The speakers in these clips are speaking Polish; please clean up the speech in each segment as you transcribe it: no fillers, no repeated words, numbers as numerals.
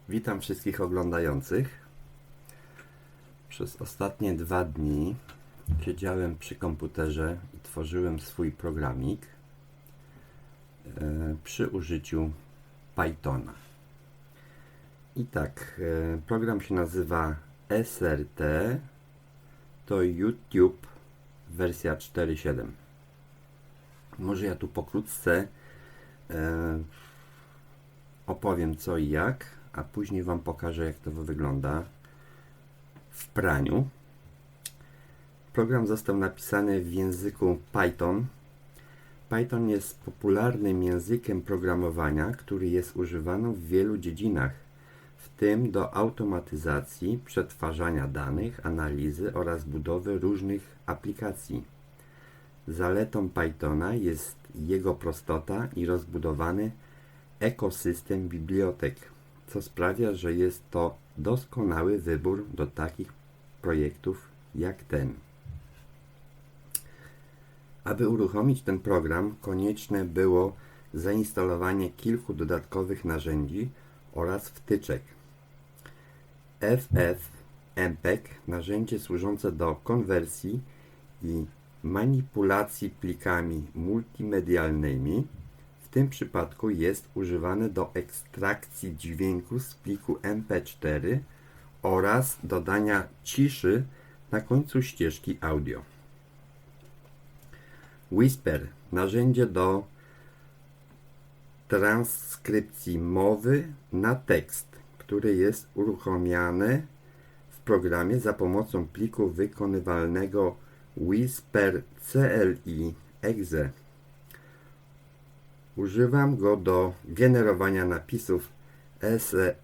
Witam wszystkich oglądających. Przez ostatnie 2 dni siedziałem przy komputerze i tworzyłem swój programik przy użyciu Pythona. I tak, program się nazywa SRT, to YouTube wersja 4.7. Może ja tu pokrótce opowiem co i jak, a później Wam pokażę, jak to wygląda w praniu. Program został napisany w języku Python. Python jest popularnym językiem programowania, który jest używany w wielu dziedzinach, w tym do automatyzacji, przetwarzania danych, analizy oraz budowy różnych aplikacji. Zaletą Pythona jest jego prostota i rozbudowany ekosystem bibliotek, co sprawia, że jest to doskonały wybór do takich projektów jak ten. Aby uruchomić ten program, konieczne było zainstalowanie kilku dodatkowych narzędzi oraz wtyczek. FFmpeg, narzędzie służące do konwersji i manipulacji plikami multimedialnymi. W tym przypadku jest używany do ekstrakcji dźwięku z pliku MP4 oraz dodania ciszy na końcu ścieżki audio. Whisper, narzędzie do transkrypcji mowy na tekst, który jest uruchamiany w programie za pomocą pliku wykonywalnego Whisper CLI exe. Używam go do generowania napisów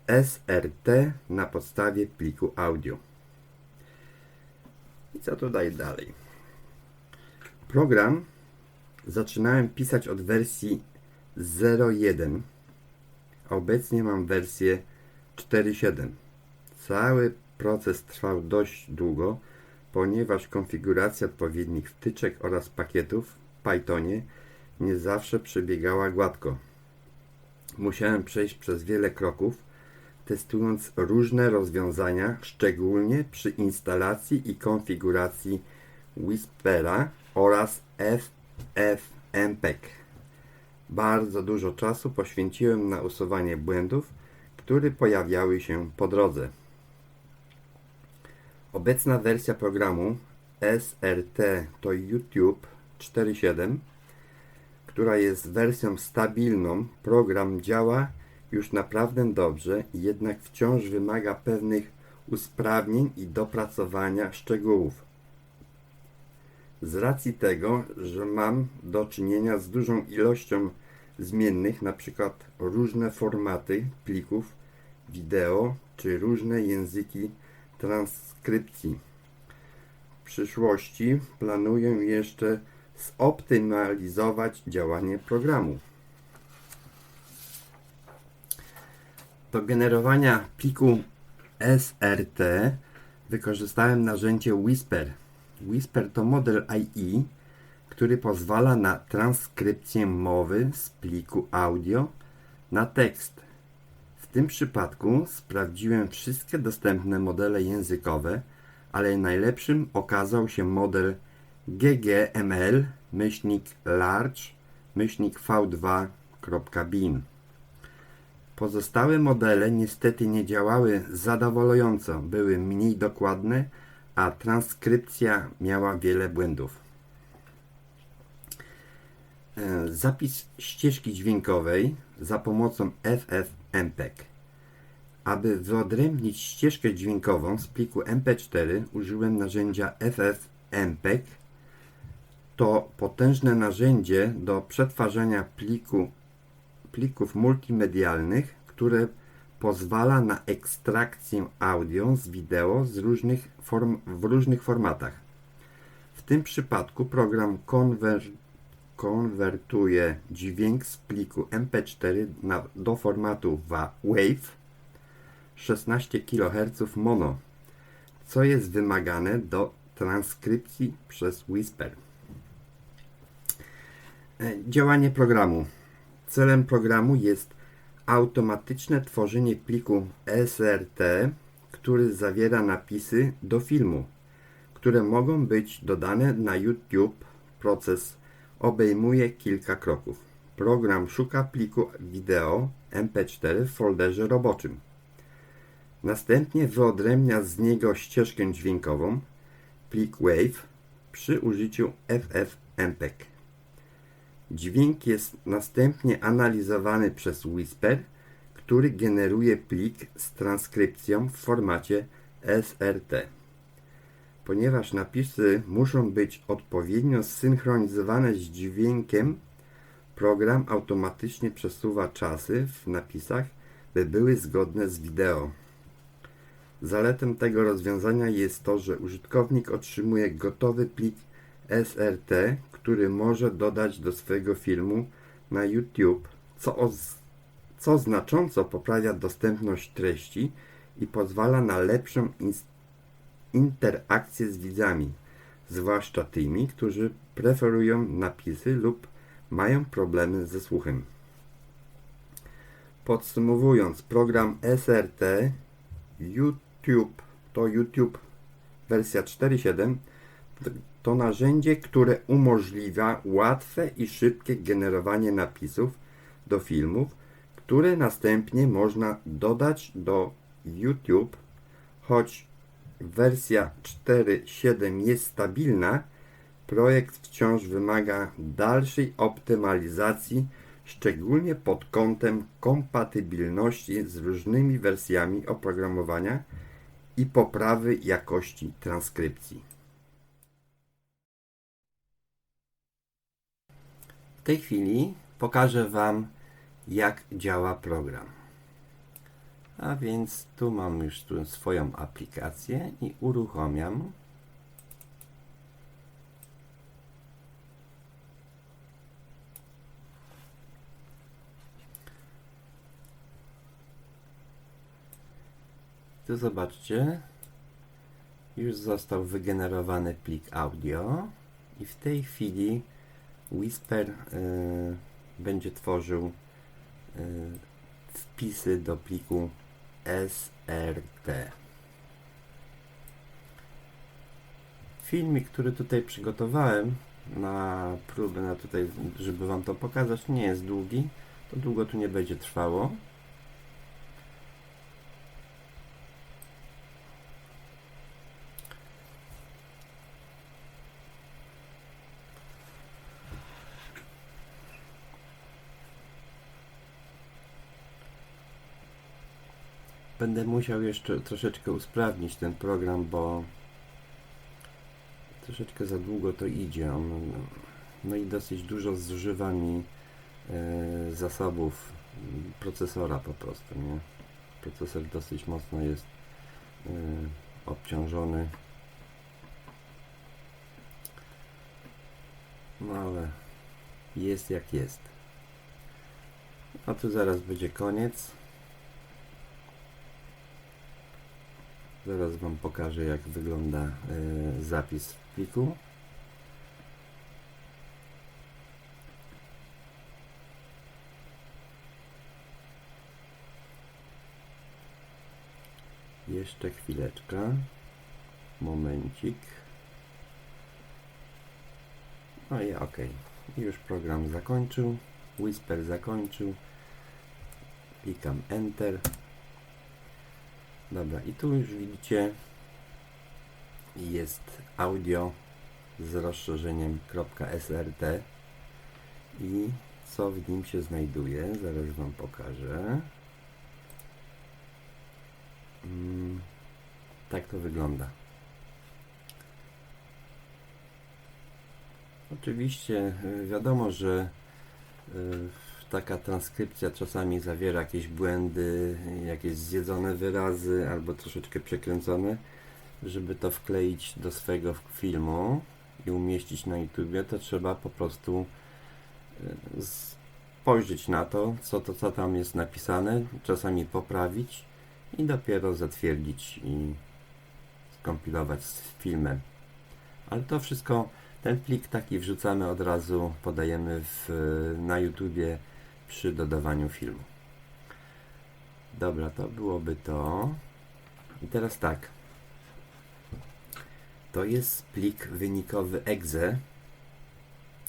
SRT na podstawie pliku audio. I co tutaj dalej? Program zaczynałem pisać od wersji 0.1. Obecnie mam wersję 4.7. Cały proces trwał dość długo, ponieważ konfiguracja odpowiednich wtyczek oraz pakietów w Pythonie nie zawsze przebiegała gładko. Musiałem przejść przez wiele kroków, testując różne rozwiązania, szczególnie przy instalacji i konfiguracji Whispera oraz FFmpeg. Bardzo dużo czasu poświęciłem na usuwanie błędów, które pojawiały się po drodze. Obecna wersja programu SRT to YouTube 4.7, która jest wersją stabilną. Program działa już naprawdę dobrze, jednak wciąż wymaga pewnych usprawnień i dopracowania szczegółów. Z racji tego, że mam do czynienia z dużą ilością zmiennych, np. różne formaty plików wideo czy różne języki transkrypcji. W przyszłości planuję jeszcze zoptymalizować działanie programu. Do generowania pliku SRT wykorzystałem narzędzie Whisper. Whisper to model AI, który pozwala na transkrypcję mowy z pliku audio na tekst. W tym przypadku sprawdziłem wszystkie dostępne modele językowe, ale najlepszym okazał się model ggml-large-v2.bin. Pozostałe modele niestety nie działały zadowalająco, były mniej dokładne, a transkrypcja miała wiele błędów. Zapis ścieżki dźwiękowej za pomocą FFmpeg. Aby wyodrębnić ścieżkę dźwiękową z pliku MP4, użyłem narzędzia FFmpeg. To potężne narzędzie do przetwarzania plików multimedialnych, które pozwala na ekstrakcję audio z wideo w różnych formatach. W tym przypadku program konwertuje dźwięk z pliku MP4 do formatu WAV 16 kHz mono, co jest wymagane do transkrypcji przez Whisper. Działanie programu. Celem programu jest automatyczne tworzenie pliku SRT, który zawiera napisy do filmu, które mogą być dodane na YouTube. Proces obejmuje kilka kroków. Program szuka pliku wideo MP4 w folderze roboczym. Następnie wyodrębnia z niego ścieżkę dźwiękową, plik WAV, przy użyciu FFmpeg. Dźwięk jest następnie analizowany przez Whisper, który generuje plik z transkrypcją w formacie SRT. Ponieważ napisy muszą być odpowiednio zsynchronizowane z dźwiękiem, program automatycznie przesuwa czasy w napisach, by były zgodne z wideo. Zaletą tego rozwiązania jest to, że użytkownik otrzymuje gotowy plik SRT, który może dodać do swojego filmu na YouTube, co znacząco poprawia dostępność treści i pozwala na lepszą interakcję z widzami, zwłaszcza tymi, którzy preferują napisy lub mają problemy ze słuchem. Podsumowując, program SRT YouTube wersja 4.7 to narzędzie, które umożliwia łatwe i szybkie generowanie napisów do filmów, które następnie można dodać do YouTube. Choć wersja 4.7 jest stabilna, projekt wciąż wymaga dalszej optymalizacji, szczególnie pod kątem kompatybilności z różnymi wersjami oprogramowania i poprawy jakości transkrypcji. W tej chwili pokażę Wam, jak działa program. A więc tu mam już swoją aplikację i uruchamiam. Tu zobaczcie, już został wygenerowany plik audio i w tej chwili Whisper będzie tworzył wpisy do pliku SRT. Filmik, który tutaj przygotowałem na próbę, żeby Wam to pokazać, nie jest długi, to długo tu nie będzie trwało. Będę musiał jeszcze troszeczkę usprawnić ten program, bo troszeczkę za długo to idzie. No i dosyć dużo zużywa mi zasobów procesora po prostu, nie? Procesor dosyć mocno jest obciążony. No ale jest jak jest. A tu zaraz będzie koniec. Zaraz Wam pokażę, jak wygląda zapis w pliku. Jeszcze chwileczkę. Momencik. No i ok. Już program zakończył. Whisper zakończył. Klikam Enter. Dobra, i tu już widzicie, jest audio z rozszerzeniem .srt i co w nim się znajduje, zaraz Wam pokażę. Tak to wygląda. Oczywiście wiadomo, że taka transkrypcja czasami zawiera jakieś błędy, jakieś zjedzone wyrazy albo troszeczkę przekręcone. Żeby to wkleić do swojego filmu i umieścić na YouTubie, to trzeba po prostu spojrzeć na to, co tam jest napisane, czasami poprawić i dopiero zatwierdzić i skompilować z filmem. Ale to wszystko, ten plik taki wrzucamy od razu, podajemy na YouTubie przy dodawaniu filmu. Dobra, to byłoby to. I teraz tak. To jest plik wynikowy exe,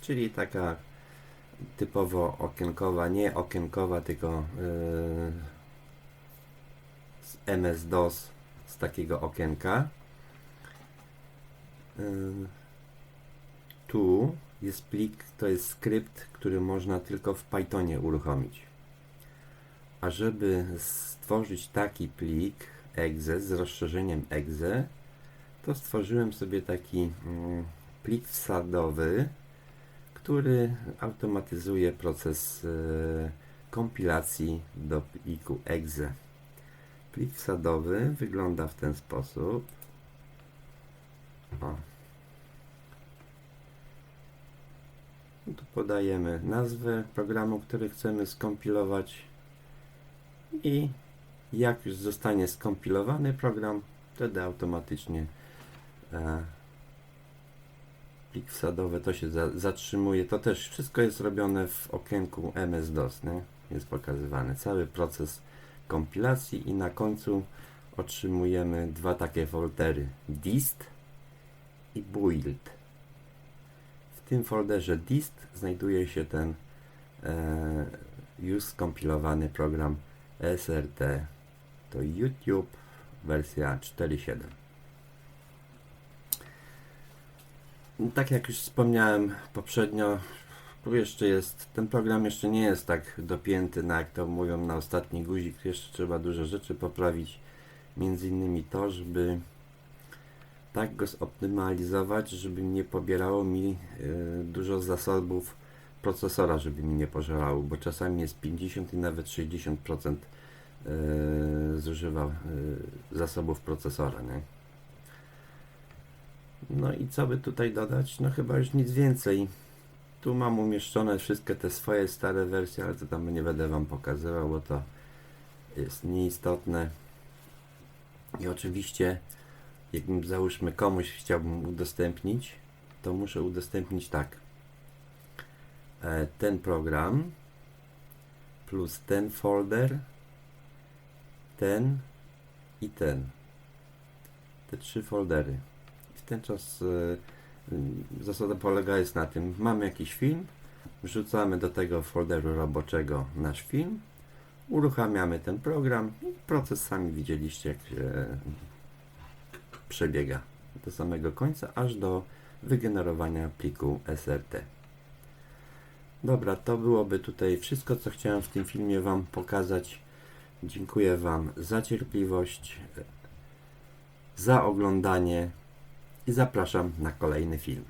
czyli taka typowo okienkowa, nie okienkowa, tylko z MS-DOS, z takiego okienka. Tu jest plik, to jest skrypt, który można tylko w Pythonie uruchomić. A żeby stworzyć taki plik exe z rozszerzeniem exe, to stworzyłem sobie taki plik wsadowy, który automatyzuje proces kompilacji do pliku exe. Plik wsadowy wygląda w ten sposób. O. Tu podajemy nazwę programu, który chcemy skompilować i jak już zostanie skompilowany program, wtedy automatycznie plik wsadowy to się zatrzymuje. To też wszystko jest robione w okienku MS-DOS, nie? Jest pokazywany cały proces kompilacji i na końcu otrzymujemy dwa takie foldery: dist i build. W tym folderze dist znajduje się ten już skompilowany program SRT. To YouTube wersja 4.7. Tak jak już wspomniałem poprzednio, tu jeszcze jest, ten program jeszcze nie jest tak dopięty, jak to mówią, na ostatni guzik. Jeszcze trzeba dużo rzeczy poprawić, między innymi to, żeby tak go zoptymalizować, żeby nie pobierało mi dużo zasobów procesora, żeby mi nie pożerało, bo czasami jest 50 i nawet 60% zużywa zasobów procesora, nie? No i co by tutaj dodać? No chyba już nic więcej. Tu mam umieszczone wszystkie te swoje stare wersje, ale to tam nie będę Wam pokazywał, bo to jest nieistotne. I oczywiście, jakbym załóżmy komuś chciałbym udostępnić, to muszę udostępnić tak. Ten program plus ten folder, ten i ten. Te trzy foldery. W ten czas zasada polega jest na tym, mamy jakiś film, wrzucamy do tego folderu roboczego nasz film, uruchamiamy ten program i proces sami widzieliście, jak się przebiega do samego końca, aż do wygenerowania pliku SRT. Dobra, to byłoby tutaj wszystko, co chciałem w tym filmie Wam pokazać. Dziękuję Wam za cierpliwość, za oglądanie i zapraszam na kolejny film.